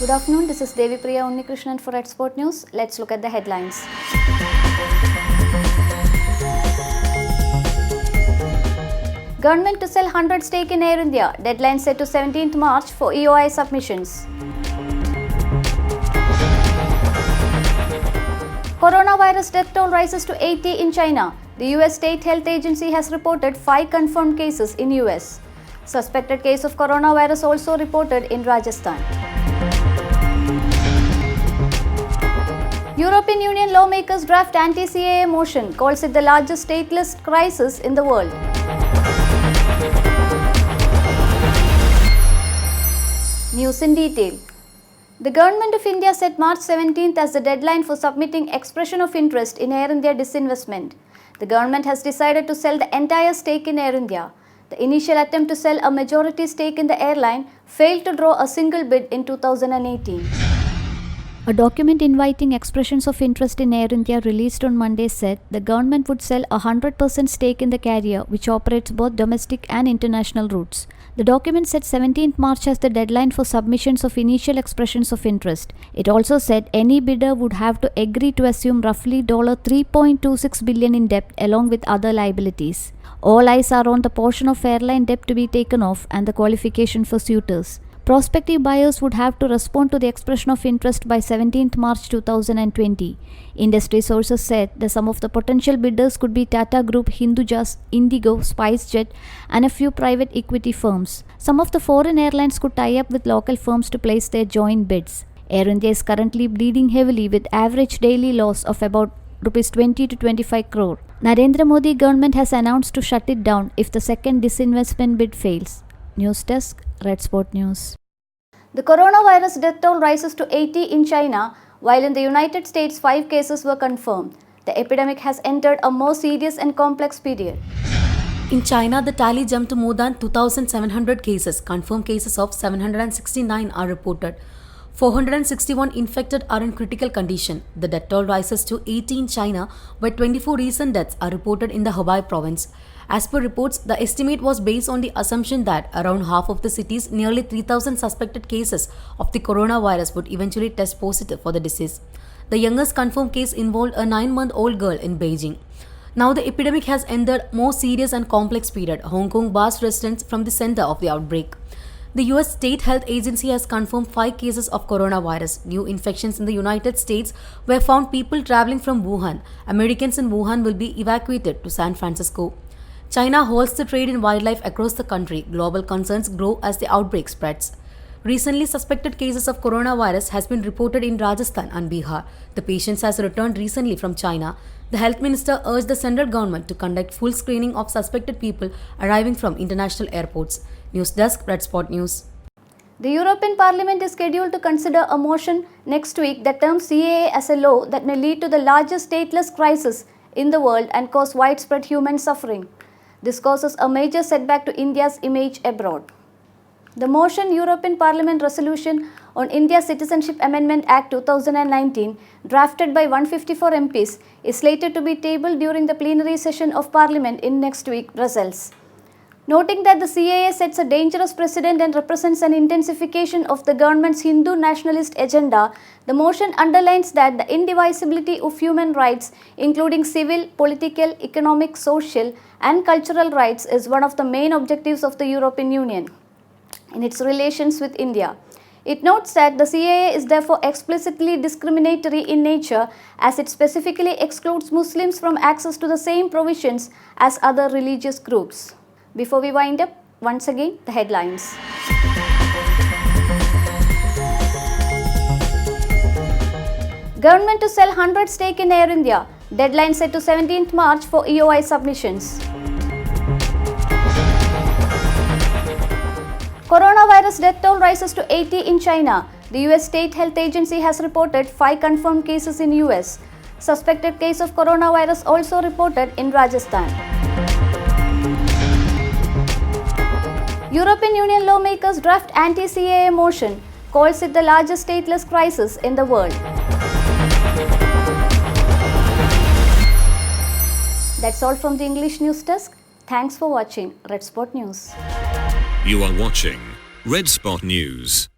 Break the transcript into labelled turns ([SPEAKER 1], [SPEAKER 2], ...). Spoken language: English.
[SPEAKER 1] Good afternoon, this is Devi Priya Unnikrishnan for Redspo News. Let's look at the headlines. Government to sell 100 stake in Air India. Deadline set to 17th March for EOI submissions. Coronavirus death toll rises to 80 in China. The US State Health Agency has reported 5 confirmed cases in US. Suspected case of coronavirus also reported in Rajasthan. European Union lawmakers draft anti-CAA motion, calls it the largest stateless crisis in the world. News in detail. The Government of India set March 17th as the deadline for submitting expression of interest in Air India disinvestment. The government has decided to sell the entire stake in Air India. The initial attempt to sell a majority stake in the airline failed to draw a single bid in 2018. A document inviting expressions of interest in Air India released on Monday said the government would sell a 100% stake in the carrier, which operates both domestic and international routes. The document set 17th March as the deadline for submissions of initial expressions of interest. It also said any bidder would have to agree to assume roughly $3.26 billion in debt along with other liabilities. All eyes are on the portion of airline debt to be taken off and the qualification for suitors. Prospective buyers would have to respond to the expression of interest by 17th March 2020. Industry sources said the sum of the potential bidders could be Tata Group, Hindujas, Indigo, SpiceJet, and a few private equity firms. Some of the foreign airlines could tie up with local firms to place their joint bids. Air India is currently bleeding heavily with average daily loss of about Rs 20 to 25 crore. Narendra Modi government has announced to shut it down if the second disinvestment bid fails. News Desk, Redspo News. The coronavirus death toll rises to 80 in China, while in the United States 5 cases were confirmed. The epidemic has entered a more serious and complex period.
[SPEAKER 2] In China, the tally jumped to more than 2,700 cases. Confirmed cases of 769 are reported. 461 infected are in critical condition. The death toll rises to 80 in China, where 24 recent deaths are reported in the Hubei province. As per reports, the estimate was based on the assumption that around half of the city's nearly 3,000 suspected cases of the coronavirus would eventually test positive for the disease. The youngest confirmed case involved a 9-month-old girl in Beijing. Now the epidemic has entered a more serious and complex period. Hong Kong bars residents from the center of the outbreak. The US State Health Agency has confirmed 5 cases of coronavirus. New infections in the United States were found people traveling from Wuhan. Americans in Wuhan will be evacuated to San Francisco. China halts the trade in wildlife across the country. Global concerns grow as the outbreak spreads. Recently, suspected cases of coronavirus has been reported in Rajasthan and Bihar. The patient has returned recently from China. The health minister urged the central government to conduct full screening of suspected people arriving from international airports. News Desk, Redspo News.
[SPEAKER 1] The European Parliament is scheduled to consider a motion next week that terms CAA as a law that may lead to the largest stateless crisis in the world and cause widespread human suffering. This causes a major setback to India's image abroad. The motion, European Parliament Resolution on India Citizenship Amendment Act 2019, drafted by 154 MPs, is slated to be tabled during the plenary session of Parliament in next week, Brussels. Noting that the CAA sets a dangerous precedent and represents an intensification of the government's Hindu nationalist agenda, the motion underlines that the indivisibility of human rights, including civil, political, economic, social, and cultural rights, is one of the main objectives of the European Union in its relations with India. It notes that the CAA is therefore explicitly discriminatory in nature, as it specifically excludes Muslims from access to the same provisions as other religious groups. Before we wind up, once again, the headlines. Government to sell 100 stake in Air India. Deadline set to 17th March for EOI submissions. Coronavirus death toll rises to 80 in China. The US State Health Agency has reported 5 confirmed cases in US. Suspected case of coronavirus also reported in Rajasthan. European Union lawmakers draft anti-CAA motion, calls it the largest stateless crisis in the world. That's all from the English News Desk. Thanks for watching Redspo News.
[SPEAKER 3] You are watching Redspo News.